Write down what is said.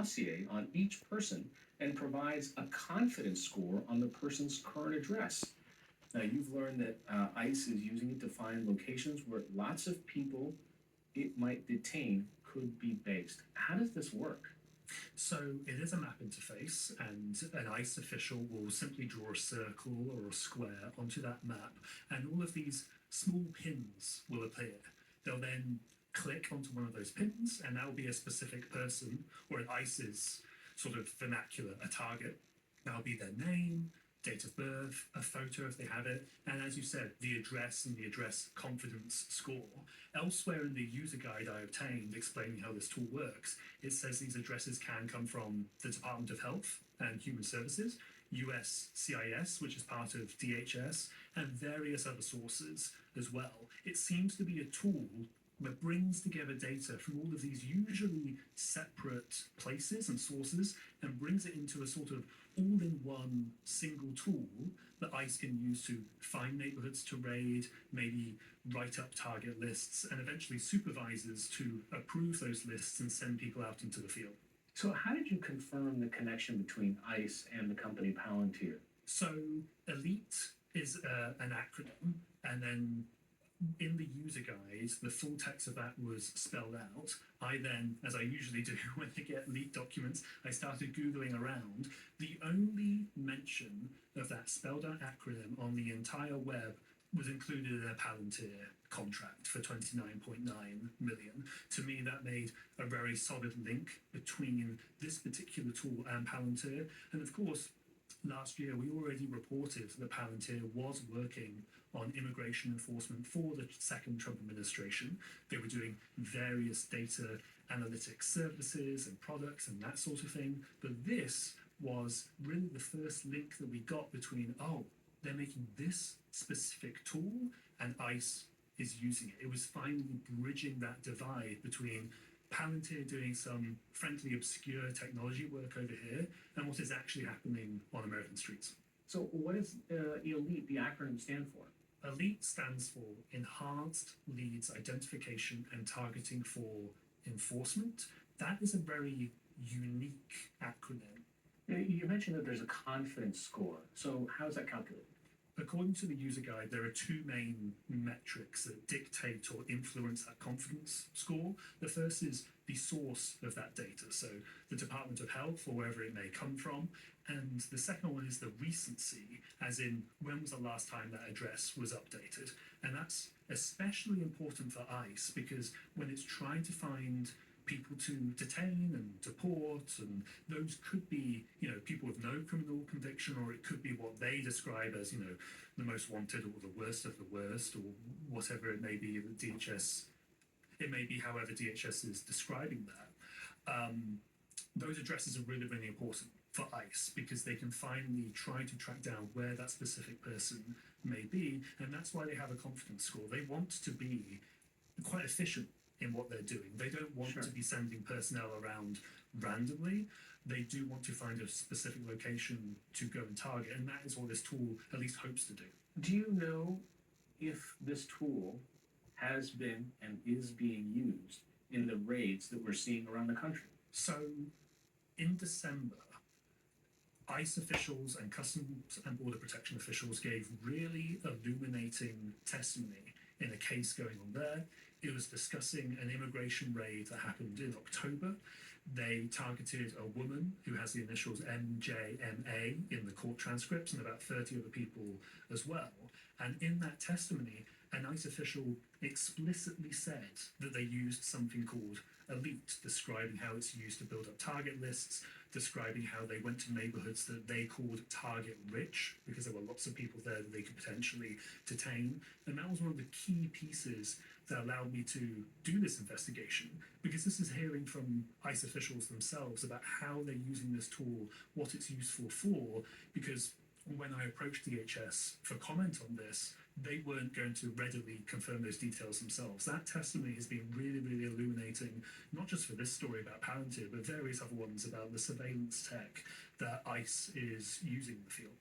dossier on each person and provides a confidence score on the person's current address. Now, you've learned that ICE is using it to find locations where lots of people it might detain could be based. How does this work? So it is a map interface, and an ICE official will simply draw a circle or a square onto that map, and all of these small pins will appear. They'll then click onto one of those pins, and that will be a specific person, or in ICE's sort of vernacular, a target. That'll be their name, date of birth, a photo if they have it, and as you said, the address and the address confidence score. Elsewhere in the user guide I obtained explaining how this tool works, it says these addresses can come from the Department of Health and Human Services, USCIS, which is part of DHS, and various other sources as well. It seems to be a tool that brings together data from all of these usually separate places and sources and brings it into a sort of all-in-one single tool that ICE can use to find neighborhoods to raid, maybe write up target lists, and eventually supervisors to approve those lists and send people out into the field. So, how did you confirm the connection between ICE and the company Palantir? So, ELITE is an acronym, and then in the user guide, the full text of that was spelled out. I then, as I usually do when I get leaked documents, I started Googling around. The only mention of that spelled out acronym on the entire web was included in a Palantir contract for 29.9 million. To me, that made a very solid link between this particular tool and Palantir. And of course, last year, we already reported that Palantir was working on immigration enforcement for the second Trump administration. They were doing various data analytics services and products and that sort of thing. But this was really the first link that we got between, oh, they're making this specific tool and ICE is using it. It was finally bridging that divide between Palantir doing some frankly obscure technology work over here and what is actually happening on American streets. So, what does ELITE, the acronym, stand for? ELITE stands for Enhanced Leads Identification and Targeting for Enforcement. That is a very unique acronym. You mentioned that there's a confidence score. So, how is that calculated? According to the user guide, there are two main metrics that dictate or influence that confidence score. The first is the source of that data, so the Department of Health or wherever it may come from. And the second one is the recency, as in when was the last time that address was updated. And that's especially important for ICE because when it's trying to find people to detain and deport, and those could be, people with no criminal conviction, or it could be what they describe as, the most wanted or the worst of the worst, or whatever it may be that DHS, it may be however DHS is describing that. Those addresses are really, really important for ICE because they can finally try to track down where that specific person may be, and that's why they have a confidence score. They want to be quite efficient in what they're doing. They don't want to be sending personnel around randomly. They do want to find a specific location to go and target, and that is what this tool at least hopes to do. Do you know if this tool has been and is being used in the raids that we're seeing around the country? So, in December, ICE officials and Customs and Border Protection officials gave really illuminating testimony in a case going on there. It was discussing an immigration raid that happened in October. They targeted a woman who has the initials MJMA in the court transcripts and about 30 other people as well. And in that testimony, an ICE official explicitly said that they used something called ELITE, describing how it's used to build up target lists, describing how they went to neighborhoods that they called target rich, because there were lots of people there that they could potentially detain. And that was one of the key pieces that allowed me to do this investigation, because this is hearing from ICE officials themselves about how they're using this tool, what it's useful for, because when I approached DHS for comment on this, they weren't going to readily confirm those details themselves. That testimony has been really, really illuminating, not just for this story about Palantir, but various other ones about the surveillance tech that ICE is using in the field.